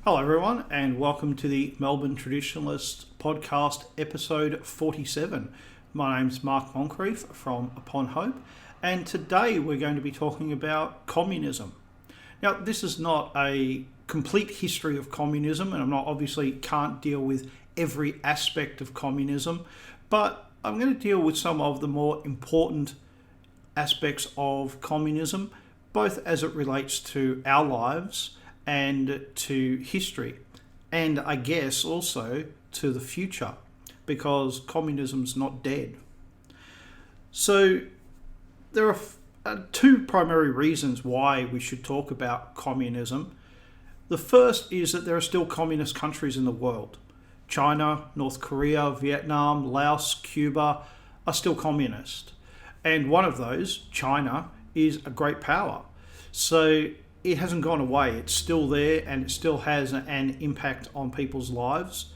Hello everyone and welcome to the Melbourne Traditionalists podcast episode 47. My name's Mark Moncrief from Upon Hope and today we're going to be talking about communism. Now this is not a complete history of communism and I'm not obviously can't deal with every aspect of communism, but I'm going to deal with some of the more important aspects of communism, both as it relates to our lives and to history, and I guess also to the future, because communism's not dead. So there are two primary reasons why we should talk about communism. The first is that there are still communist countries in the world. China, North Korea, Vietnam, Laos, Cuba are still communist. And one of those, China, is a great power. So it hasn't gone away. It's still there and it still has an impact on people's lives.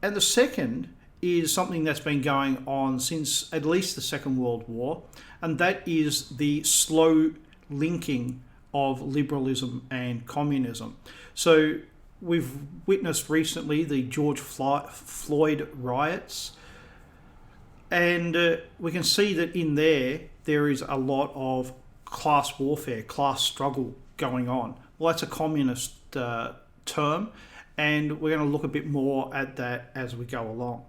And the second is something that's been going on since at least the Second World War, and that is the slow linking of liberalism and communism. So we've witnessed recently the George Floyd riots, and we can see that in there is a lot of class warfare, class struggle going on. Well, that's a communist term, and we're going to look a bit more at that as we go along.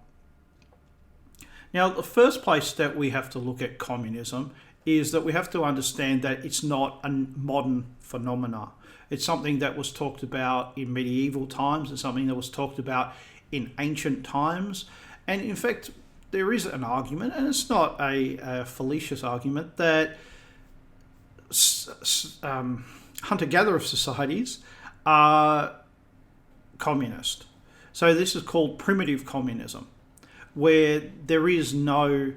Now, the first place that we have to look at communism is that we have to understand that it's not a modern phenomena. It's something that was talked about in medieval times. It's something that was talked about in ancient times. And in fact, there is an argument, and it's not a fallacious argument, that hunter-gatherer societies are communist. So this is called primitive communism, where there is no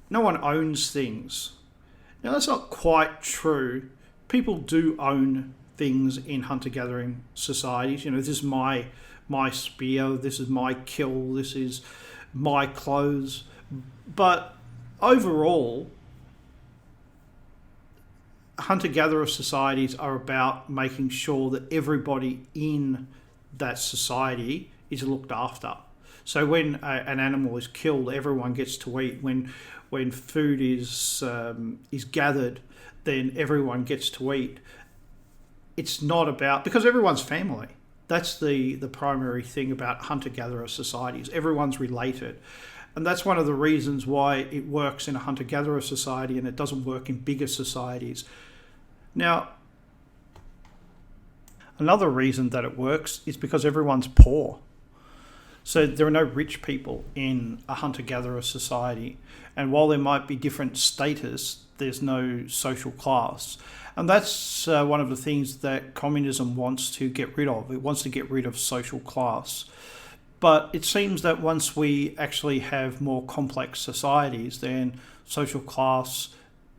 one owns things. Now that's not quite true. People do own things in hunter-gathering societies. You know, this is my spear, this is my kill, this is my clothes. But overall, hunter-gatherer societies are about making sure that everybody in that society is looked after. So when an animal is killed, everyone gets to eat. When food is gathered, then everyone gets to eat. It's not about, because everyone's family. That's the primary thing about hunter-gatherer societies. Everyone's related. And that's one of the reasons why it works in a hunter-gatherer society and it doesn't work in bigger societies. Now, another reason that it works is because everyone's poor. So there are no rich people in a hunter-gatherer society. And while there might be different status, there's no social class. And that's one of the things that communism wants to get rid of. It wants to get rid of social class. But it seems that once we actually have more complex societies, then social class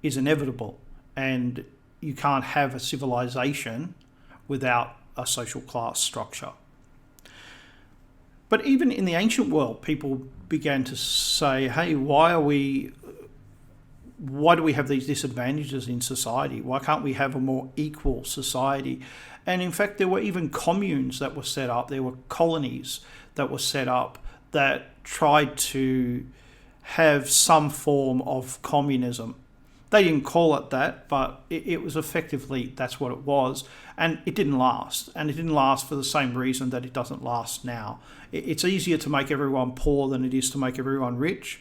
is inevitable. And you can't have a civilization without a social class structure. But even in the ancient world, people began to say, hey, why do we have these disadvantages in society? Why can't we have a more equal society? And in fact, there were even communes that were set up. There were colonies that were set up that tried to have some form of communism. They didn't call it that, but it was effectively, that's what it was. And it didn't last. And it didn't last for the same reason that it doesn't last now. It's easier to make everyone poor than it is to make everyone rich.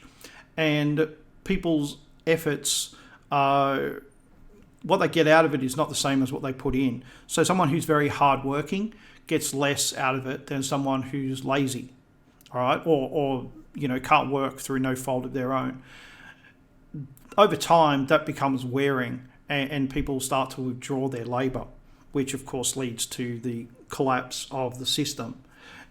And people's efforts, what they get out of it is not the same as what they put in. So someone who's very hardworking gets less out of it than someone who's lazy, all right, or can't work through no fault of their own. Over time, that becomes wearing and people start to withdraw their labour, which of course leads to the collapse of the system.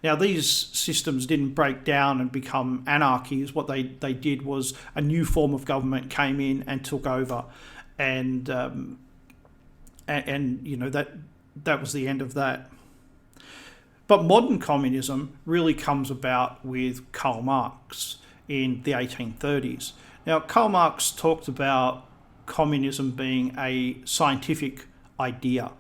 Now, these systems didn't break down and become anarchies. What they did was a new form of government came in and took over, and that was the end of that. But modern communism really comes about with Karl Marx in the 1830s. Now, Karl Marx talked about communism being a scientific idea,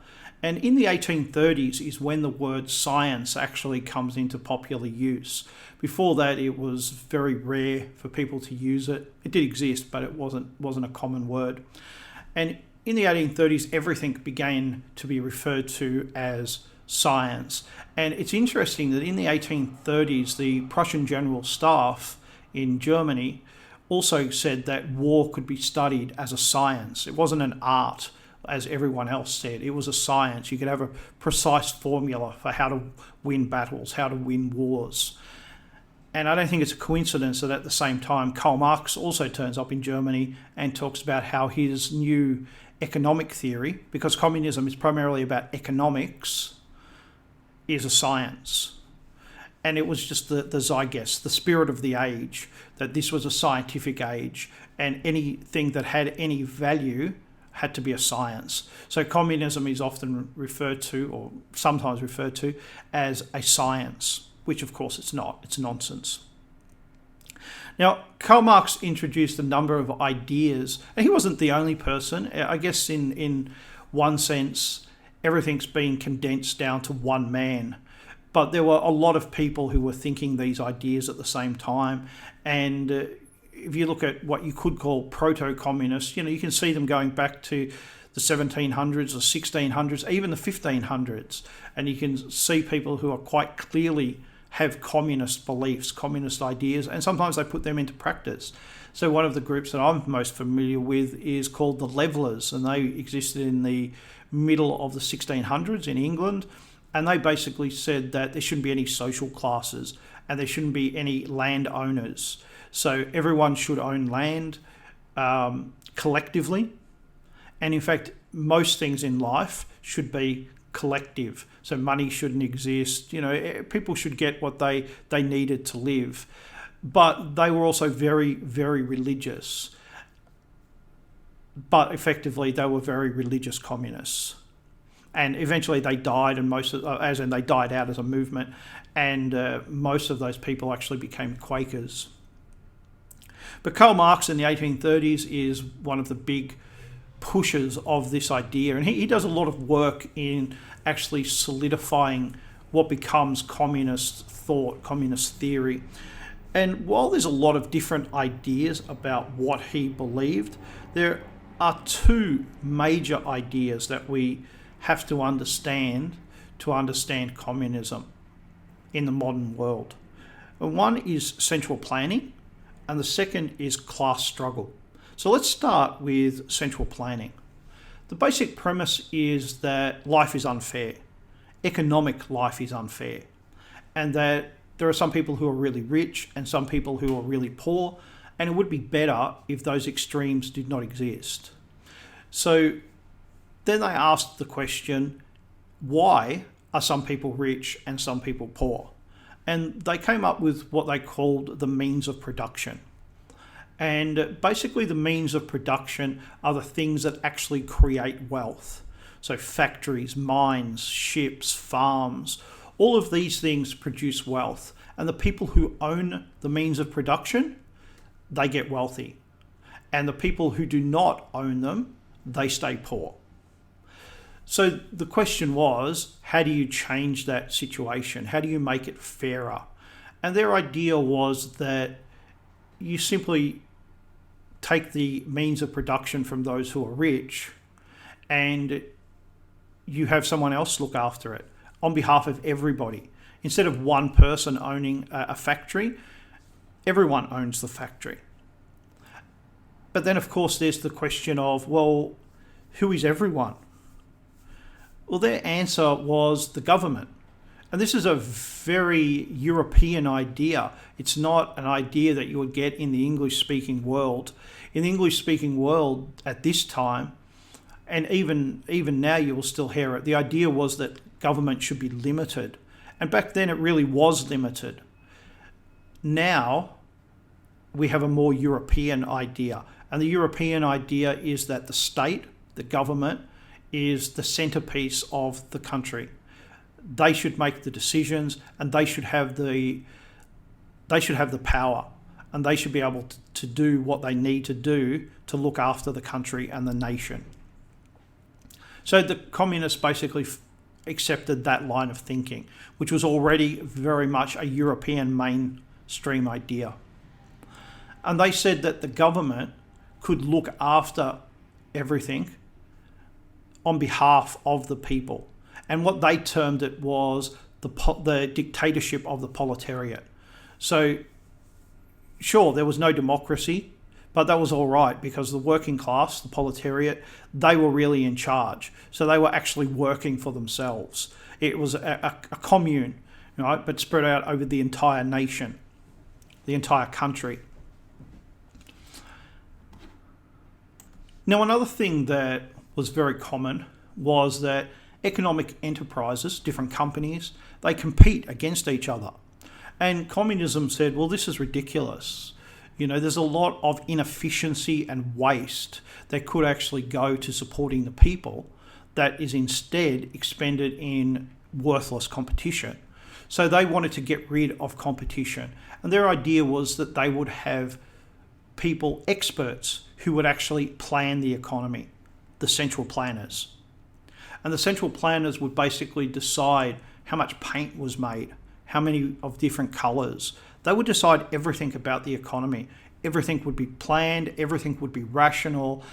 And in the 1830s is when the word science actually comes into popular use. Before that, it was very rare for people to use it. It did exist, but it wasn't a common word. And in the 1830s, everything began to be referred to as science. And it's interesting that in the 1830s, the Prussian General Staff in Germany also said that war could be studied as a science. It wasn't an art, as everyone else said. It was a science. You could have a precise formula for how to win battles, how to win wars. And I don't think it's a coincidence that at the same time, Karl Marx also turns up in Germany and talks about how his new economic theory, because communism is primarily about economics, is a science. And it was just the zeitgeist, the spirit of the age, that this was a scientific age, and anything that had any value had to be a science. So communism is often referred to, or sometimes referred to, as a science, which of course it's not. It's nonsense. Now, Karl Marx introduced a number of ideas, and he wasn't the only person. I guess in one sense, everything's been condensed down to one man. But there were a lot of people who were thinking these ideas at the same time. And if you look at what you could call proto-communists, you can see them going back to the 1700s, the 1600s, even the 1500s. And you can see people who are quite clearly have communist beliefs, communist ideas, and sometimes they put them into practice. So one of the groups that I'm most familiar with is called the Levelers, and they existed in the middle of the 1600s in England. And they basically said that there shouldn't be any social classes and there shouldn't be any landowners. So everyone should own land collectively. And in fact, most things in life should be collective. So money shouldn't exist. People should get what they needed to live. But they were also very, very religious. But effectively, they were very religious communists. And eventually they died, and they died out as a movement, and most of those people actually became Quakers. But Karl Marx in the 1830s is one of the big pushers of this idea, and he does a lot of work in actually solidifying what becomes communist thought, communist theory. And while there's a lot of different ideas about what he believed, there are two major ideas that we have to understand communism in the modern world. And one is central planning, and the second is class struggle. So let's start with central planning. The basic premise is that life is unfair. Economic life is unfair. And that there are some people who are really rich and some people who are really poor, and it would be better if those extremes did not exist. So then they asked the question, why are some people rich and some people poor? And they came up with what they called the means of production. And basically the means of production are the things that actually create wealth. So factories, mines, ships, farms, all of these things produce wealth. And the people who own the means of production, they get wealthy. And the people who do not own them, they stay poor. So the question was, how do you change that situation? How do you make it fairer? And their idea was that you simply take the means of production from those who are rich and you have someone else look after it on behalf of everybody. Instead of one person owning a factory, everyone owns the factory. But then, of course, there's the question of, well, who is everyone? Well, their answer was the government. And this is a very European idea. It's not an idea that you would get in the English-speaking world. In the English-speaking world at this time, and even now you will still hear it, the idea was that government should be limited. And back then it really was limited. Now we have a more European idea. And the European idea is that the state, the government, is the centerpiece of the country. They should make the decisions, and they should have the power, and they should be able to do what they need to do to look after the country and the nation. So the communists basically accepted that line of thinking, which was already very much a European mainstream idea. And they said that the government could look after everything on behalf of the people. And what they termed it was the dictatorship of the proletariat. So, sure, there was no democracy, but that was all right because the working class, the proletariat, they were really in charge. So they were actually working for themselves. It was a commune, right, but spread out over the entire nation, the entire country. Now, another thing that was very common was that economic enterprises, different companies, they compete against each other. And communism said, well, this is ridiculous. There's a lot of inefficiency and waste that could actually go to supporting the people that is instead expended in worthless competition. So they wanted to get rid of competition. And their idea was that they would have people, experts, who would actually plan the economy, the central planners. And the central planners would basically decide how much paint was made, how many of different colours. They would decide everything about the economy. Everything would be planned, everything would be rational,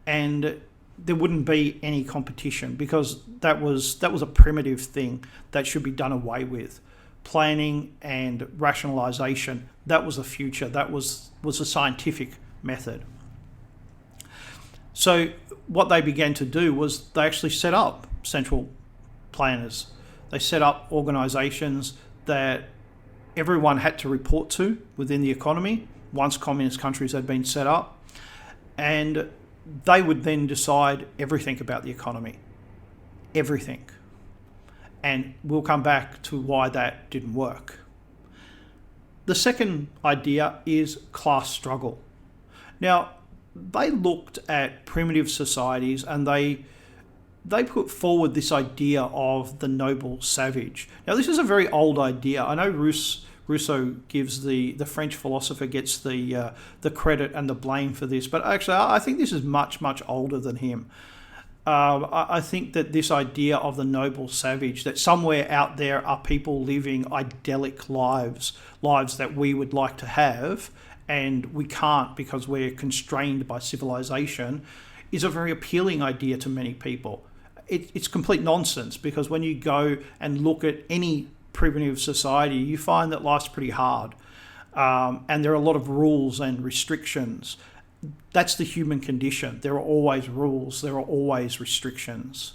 and there wouldn't be any competition because that was a primitive thing that should be done away with. Planning and rationalisation, that was the future. That was a scientific method. So what they began to do was they actually set up central planners. They set up organisations that everyone had to report to within the economy once communist countries had been set up, and they would then decide everything about the economy. Everything. And we'll come back to why that didn't work. The second idea is class struggle. Now, they looked at primitive societies and they put forward this idea of the noble savage. Now, this is a very old idea. I know Rousseau gives the French philosopher gets the credit and the blame for this, but actually I think this is much, much older than him. I think that this idea of the noble savage, that somewhere out there are people living idyllic lives that we would like to have, and we can't because we're constrained by civilization, is a very appealing idea to many people. It's complete nonsense because when you go and look at any primitive society, you find that life's pretty hard, and there are a lot of rules and restrictions. That's the human condition. There are always rules. There are always restrictions,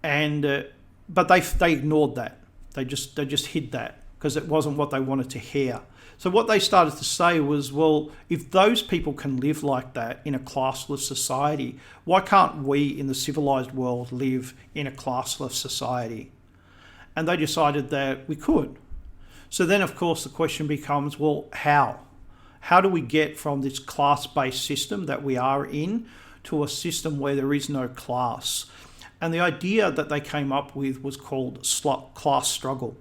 and but they ignored that. They just hid that because it wasn't what they wanted to hear. So what they started to say was, well, if those people can live like that in a classless society, why can't we in the civilized world live in a classless society? And they decided that we could. So then, of course, the question becomes, well, how? How do we get from this class-based system that we are in to a system where there is no class? And the idea that they came up with was called class struggle.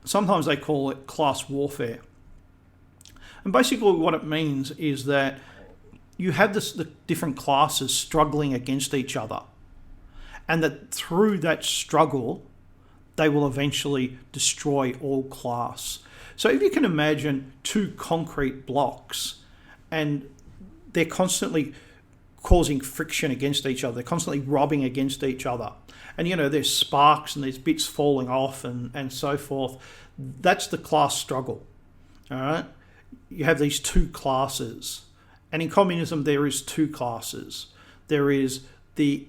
Sometimes they call it class warfare. And basically what it means is that you have the different classes struggling against each other, and that through that struggle, they will eventually destroy all class. So if you can imagine two concrete blocks and they're constantly causing friction against each other, they're constantly rubbing against each other, and there's sparks and there's bits falling off and so forth, that's the class struggle. All right? You have these two classes, and in communism there is two classes. There is the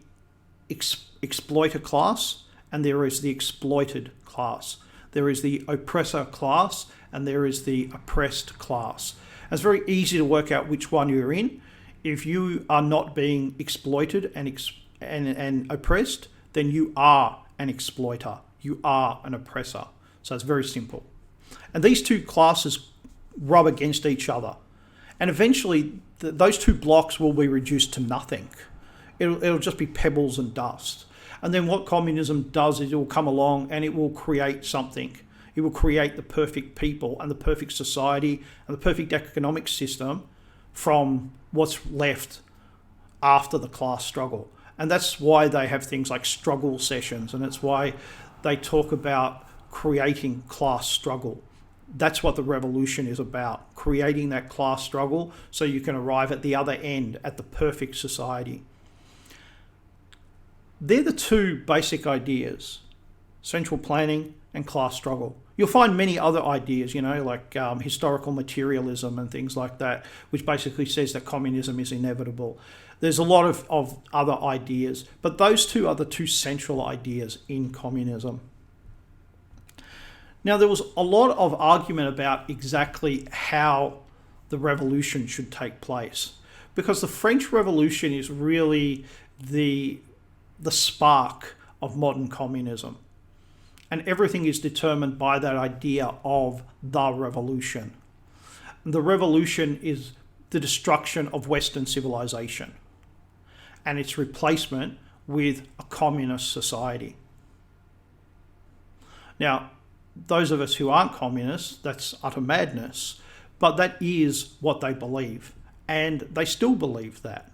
exploiter class and there is the exploited class. There is the oppressor class and there is the oppressed class. It's very easy to work out which one you're in. If you are not being exploited and oppressed, then you are an exploiter. You are an oppressor. So it's very simple. And these two classes rub against each other. And eventually those two blocks will be reduced to nothing. It'll just be pebbles and dust. And then what communism does is it will come along and it will create something. It will create the perfect people and the perfect society and the perfect economic system from what's left after the class struggle. And that's why they have things like struggle sessions, and it's why they talk about creating class struggle. That's what the revolution is about, creating that class struggle so you can arrive at the other end, at the perfect society. They're the two basic ideas, central planning and class struggle. You'll find many other ideas, like historical materialism and things like that, which basically says that communism is inevitable. There's a lot of other ideas, but those two are the two central ideas in communism. Now, there was a lot of argument about exactly how the revolution should take place, because the French Revolution is really the spark of modern communism. And everything is determined by that idea of the revolution. The revolution is the destruction of Western civilization and its replacement with a communist society. Now, those of us who aren't communists, that's utter madness, but that is what they believe, and they still believe that.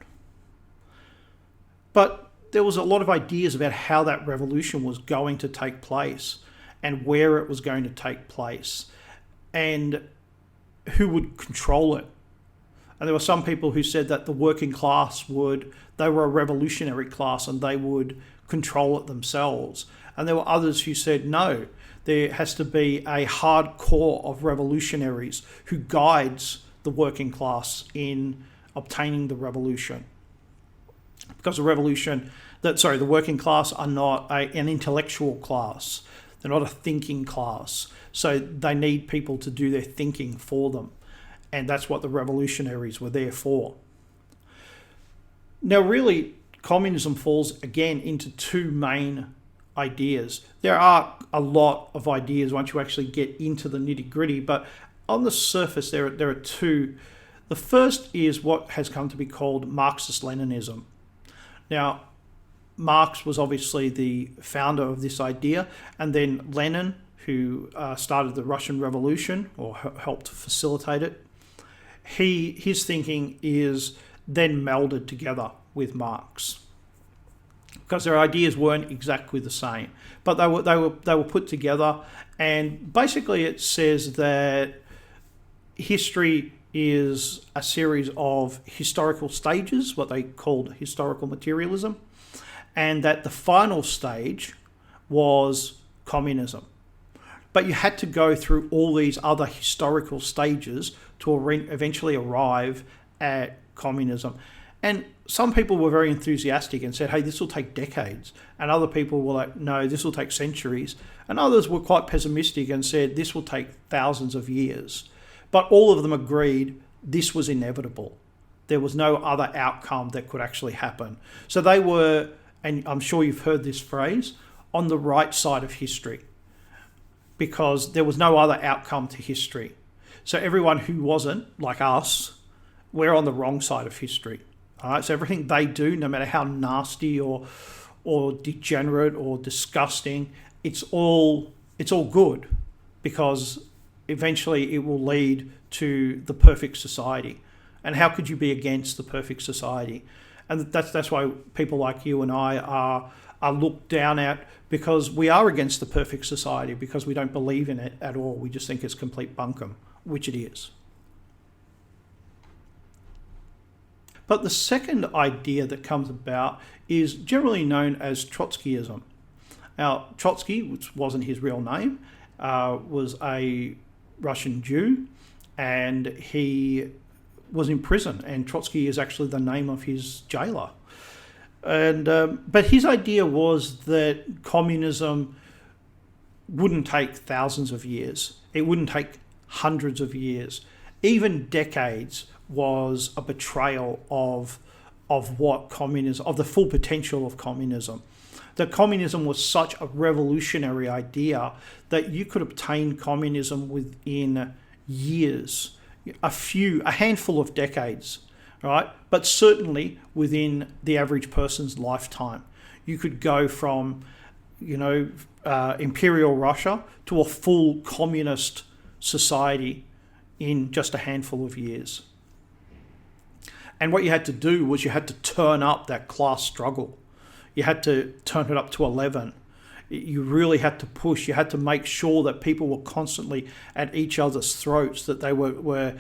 But there was a lot of ideas about how that revolution was going to take place and where it was going to take place and who would control it. And there were some people who said that the working class they were a revolutionary class and they would control it themselves. And there were others who said, no, there has to be a hard core of revolutionaries who guides the working class in obtaining the revolution. Because the working class are not an intellectual class. They're not a thinking class. So they need people to do their thinking for them. And that's what the revolutionaries were there for. Now, really, communism falls again into two main ideas. There are a lot of ideas once you actually get into the nitty-gritty, but on the surface there are two. The first is what has come to be called Marxist Leninism. Now, Marx was obviously the founder of this idea, and then Lenin, who started the Russian Revolution or helped facilitate it, his thinking is then melded together with Marx, because their ideas weren't exactly the same, but they were put together. And basically, it says that history is a series of historical stages, what they called historical materialism, and that the final stage was communism. But you had to go through all these other historical stages to eventually arrive at communism. And some people were very enthusiastic and said, hey, this will take decades. And other people were like, no, this will take centuries. And others were quite pessimistic and said, this will take thousands of years. But all of them agreed this was inevitable. There was no other outcome that could actually happen. So they were, and I'm sure you've heard this phrase, on the right side of history, because there was no other outcome to history. So everyone who wasn't, like us, we're on the wrong side of history. All right, so everything they do, no matter how nasty or degenerate or disgusting, it's all good, because eventually it will lead to the perfect society. And how could you be against the perfect society? And that's why people like you and I are looked down at, because we are against the perfect society, because we don't believe in it at all. We just think it's complete bunkum, which it is. But the second idea that comes about is generally known as Trotskyism. Now, Trotsky, which wasn't his real name, was a Russian Jew, and he was in prison, and Trotsky is actually the name of his jailer. And but his idea was that communism wouldn't take thousands of years. It wouldn't take hundreds of years. Even decades was a betrayal of what communism, of the full potential of communism. That communism was such a revolutionary idea that you could obtain communism within years, a handful of decades, right? But certainly within the average person's lifetime. You could go from, Imperial Russia to a full communist society in just a handful of years. And what you had to do was you had to turn up that class struggle. You had to turn it up to 11. You really had to push. You had to make sure that people were constantly at each other's throats, that they were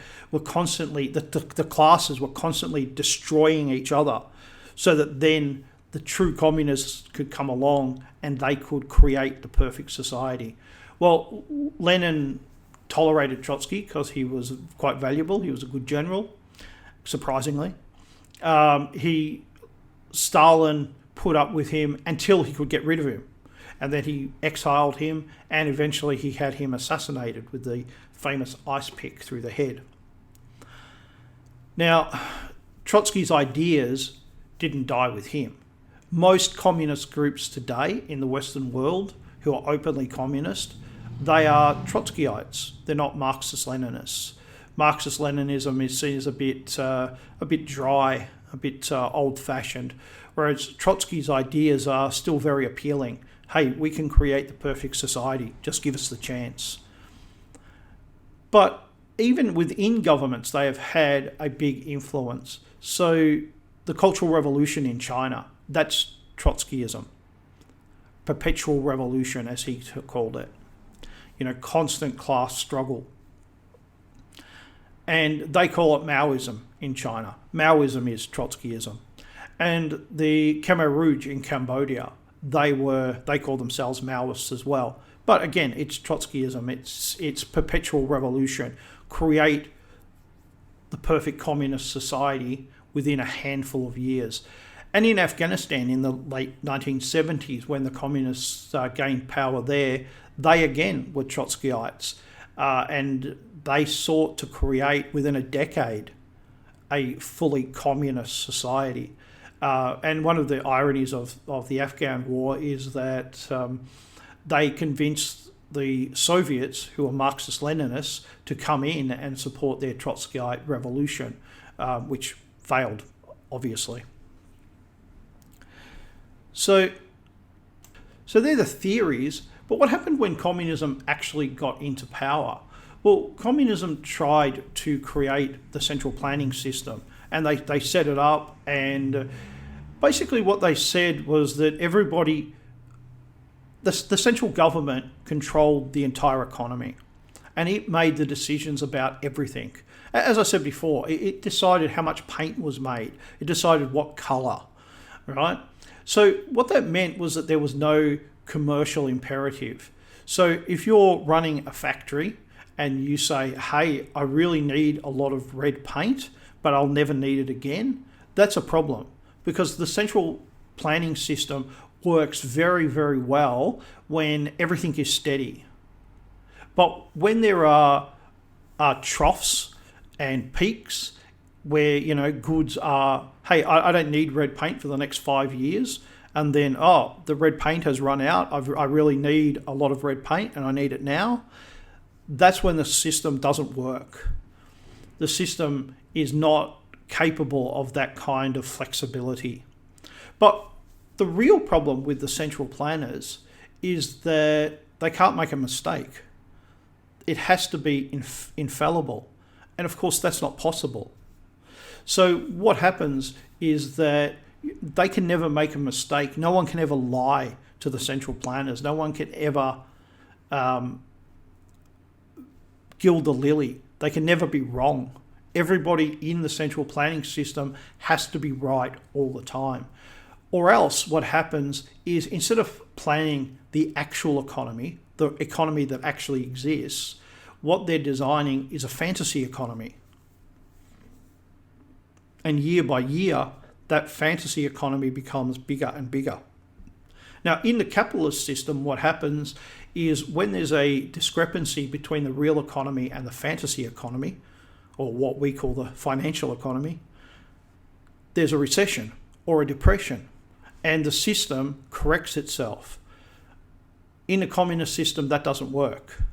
constantly, that the classes were constantly destroying each other, so that then the true communists could come along and they could create the perfect society. Well, Lenin tolerated Trotsky because he was quite valuable. He was a good general, surprisingly. Stalin put up with him until he could get rid of him. And then he exiled him, and eventually he had him assassinated with the famous ice pick through the head. Now, Trotsky's ideas didn't die with him. Most communist groups today in the Western world who are openly communist, they are Trotskyites. They're not Marxist Leninists. Marxist Leninism is seen as a bit dry, a bit old-fashioned, whereas Trotsky's ideas are still very appealing. Hey, we can create the perfect society. Just give us the chance. But even within governments, they have had a big influence. So the Cultural Revolution in China, that's Trotskyism. Perpetual revolution, as he called it. Constant class struggle. And they call it Maoism in China. Maoism is Trotskyism. And the Khmer Rouge in Cambodia, they call themselves Maoists as well. But again, it's Trotskyism. It's perpetual revolution. Create the perfect communist society within a handful of years. And in Afghanistan in the late 1970s, when the communists gained power there, they again were Trotskyites. And they sought to create within a decade a fully communist society. And one of the ironies of the Afghan war is that they convinced the Soviets, who were Marxist Leninists, to come in and support their Trotskyite revolution, which failed, obviously. So they're the theories, but what happened when communism actually got into power? Well, communism tried to create the central planning system, and they set it up, and basically what they said was that the central government controlled the entire economy, and it made the decisions about everything. As I said before, it decided how much paint was made. It decided what colour, right? So what that meant was that there was no commercial imperative. So if you're running a factory and you say, hey, I really need a lot of red paint, but I'll never need it again, that's a problem, because the central planning system works very, very well when everything is steady. But when there are troughs and peaks where, goods are, hey, I don't need red paint for the next 5 years, and then, the red paint has run out, I really need a lot of red paint and I need it now, that's when the system doesn't work. The system is not capable of that kind of flexibility. But the real problem with the central planners is that they can't make a mistake. It has to be infallible. And of course, that's not possible. So what happens is that they can never make a mistake. No one can ever lie to the central planners. No one can ever gild the lily. They can never be wrong. Everybody in the central planning system has to be right all the time. Or else what happens is, instead of planning the actual economy, the economy that actually exists, what they're designing is a fantasy economy. And year by year, that fantasy economy becomes bigger and bigger. Now, in the capitalist system, what happens is when there's a discrepancy between the real economy and the fantasy economy, or what we call the financial economy, there's a recession or a depression, and the system corrects itself. In a communist system, that doesn't work.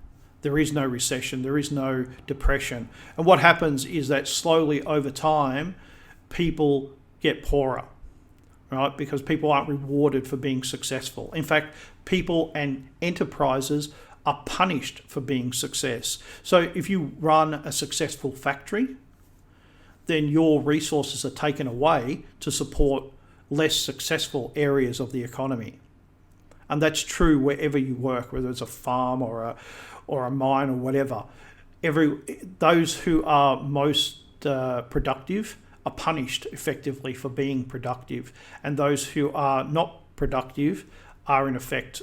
There is no recession, there is no depression. And what happens is that slowly over time, people get poorer, right? Because people aren't rewarded for being successful. In fact, people and enterprises are punished for being success. So if you run a successful factory, then your resources are taken away to support less successful areas of the economy. And that's true wherever you work, whether it's a farm or a mine or whatever. Those who are most productive are punished effectively for being productive, and those who are not productive are in effect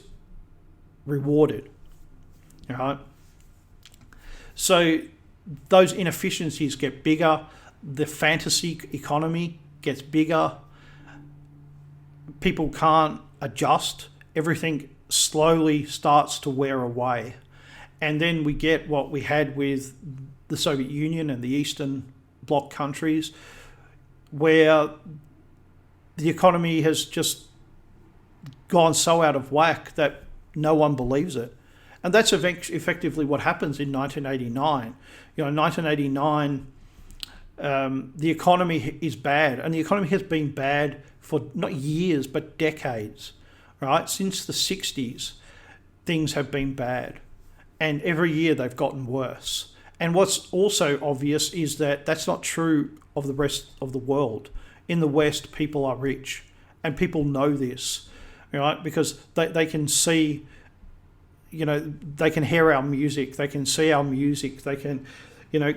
rewarded. All right? So those inefficiencies get bigger, the fantasy economy gets bigger, people can't adjust, everything slowly starts to wear away. And then we get what we had with the Soviet Union and the Eastern Bloc countries, where the economy has just gone so out of whack that no one believes it. And that's effectively what happens in 1989. You know, in 1989, the economy is bad, and the economy has been bad for not years but decades. Right? Since the 60s, things have been bad, and every year they've gotten worse. And what's also obvious is that that's not true of the rest of the world. In the West, people are rich, and people know this, right? Because they can see, you know, they can hear our music, they can see our music, they can, you know,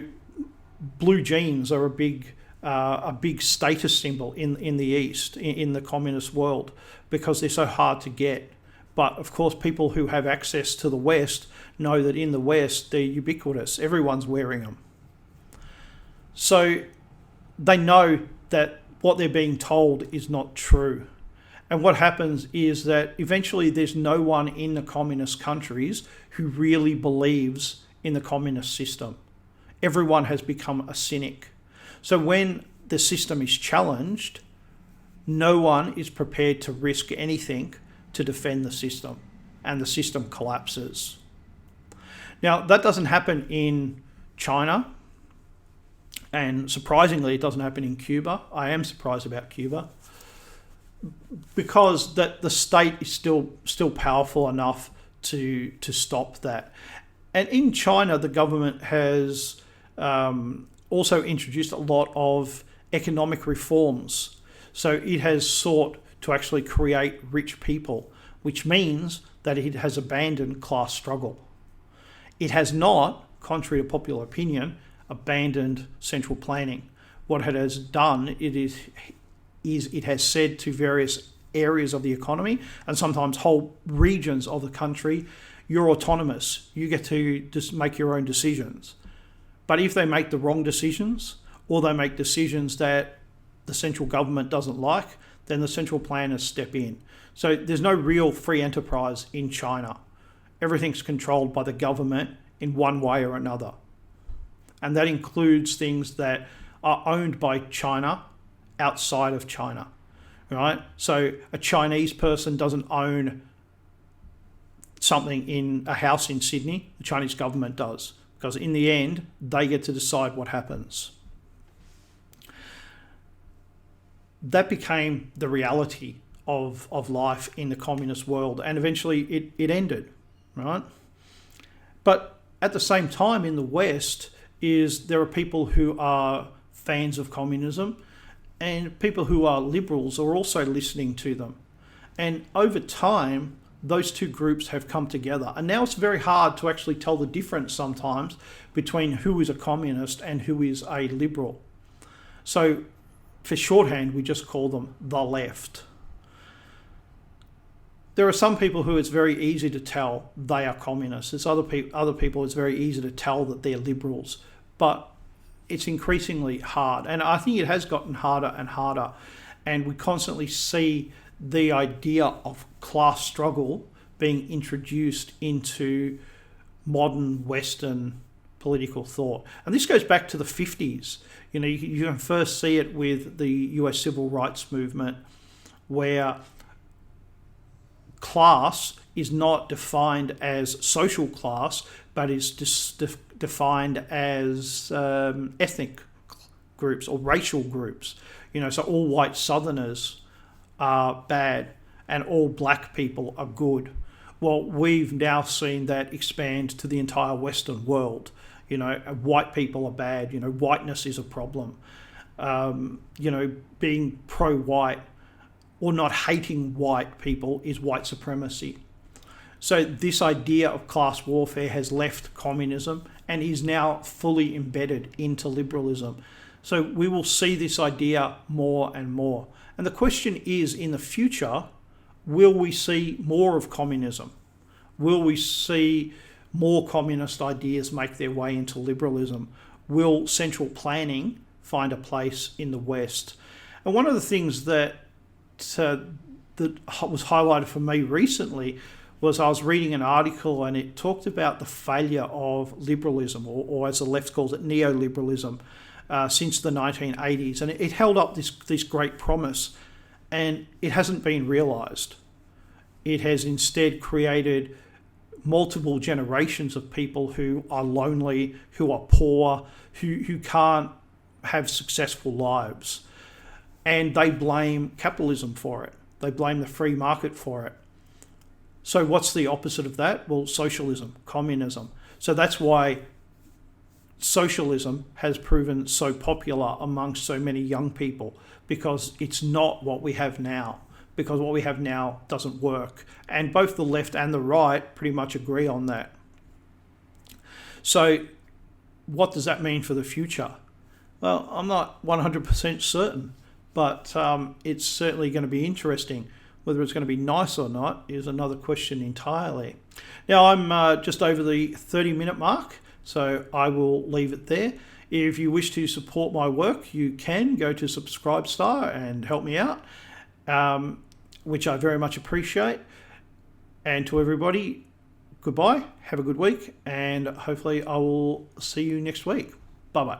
blue jeans are a big status symbol in the East, in the communist world, because they're so hard to get. But of course, people who have access to the West know that in the West they're ubiquitous. Everyone's wearing them. So they know that what they're being told is not true. And what happens is that eventually there's no one in the communist countries who really believes in the communist system. Everyone has become a cynic. So when the system is challenged, no one is prepared to risk anything to defend the system, and the system collapses. Now, that doesn't happen in China, and surprisingly, it doesn't happen in Cuba. I am surprised about Cuba, because that the state is still powerful enough to stop that. And in China, the government has also introduced a lot of economic reforms. So it has sought to actually create rich people, which means that it has abandoned class struggle. It has not, contrary to popular opinion, abandoned central planning. What it has done, it has said to various areas of the economy and sometimes whole regions of the country, you're autonomous, you get to just make your own decisions. But if they make the wrong decisions, or they make decisions that the central government doesn't like, then the central planners step in. So there's no real free enterprise in China. Everything's controlled by the government in one way or another. And that includes things that are owned by China outside of China, right? So a Chinese person doesn't own something in a house in Sydney, the Chinese government does, because in the end, they get to decide what happens. That became the reality of life in the communist world, and eventually it ended, right? But at the same time, in the West, there are people who are fans of communism, and people who are liberals are also listening to them. And over time, those two groups have come together. And now it's very hard to actually tell the difference sometimes between who is a communist and who is a liberal. So for shorthand, we just call them the left. There are some people who it's very easy to tell they are communists. There's other people it's very easy to tell that they're liberals. But it's increasingly hard. And I think it has gotten harder and harder. And we constantly see the idea of class struggle being introduced into modern Western political thought. And this goes back to the 50s. You know, you can first see it with the US civil rights movement, where class is not defined as social class, but is defined as ethnic groups or racial groups. You know, so all white Southerners are bad and all black people are good. Well, we've now seen that expand to the entire Western world. You know, white people are bad. You know, whiteness is a problem. being pro-white or not hating white people is white supremacy. So this idea of class warfare has left communism and is now fully embedded into liberalism. So we will see this idea more and more. And the question is, in the future, will we see more of communism? Will we see more communist ideas make their way into liberalism? Will central planning find a place in the West? And one of the things that was highlighted for me recently was I was reading an article and it talked about the failure of liberalism, or as the left calls it, neoliberalism, since the 1980s. And it held up this great promise, and it hasn't been realised. It has instead created multiple generations of people who are lonely, who are poor, who can't have successful lives. And they blame capitalism for it. They blame the free market for it. So what's the opposite of that? Well, socialism, communism. So that's why socialism has proven so popular amongst so many young people, because it's not what we have now, because what we have now doesn't work. And both the left and the right pretty much agree on that. So what does that mean for the future? Well, I'm not 100% certain, but it's certainly going to be interesting. Whether it's going to be nice or not is another question entirely. Now, I'm just over the 30-minute mark, so I will leave it there. If you wish to support my work, you can go to Subscribestar and help me out, which I very much appreciate. And to everybody, goodbye, have a good week, and hopefully I will see you next week. Bye-bye.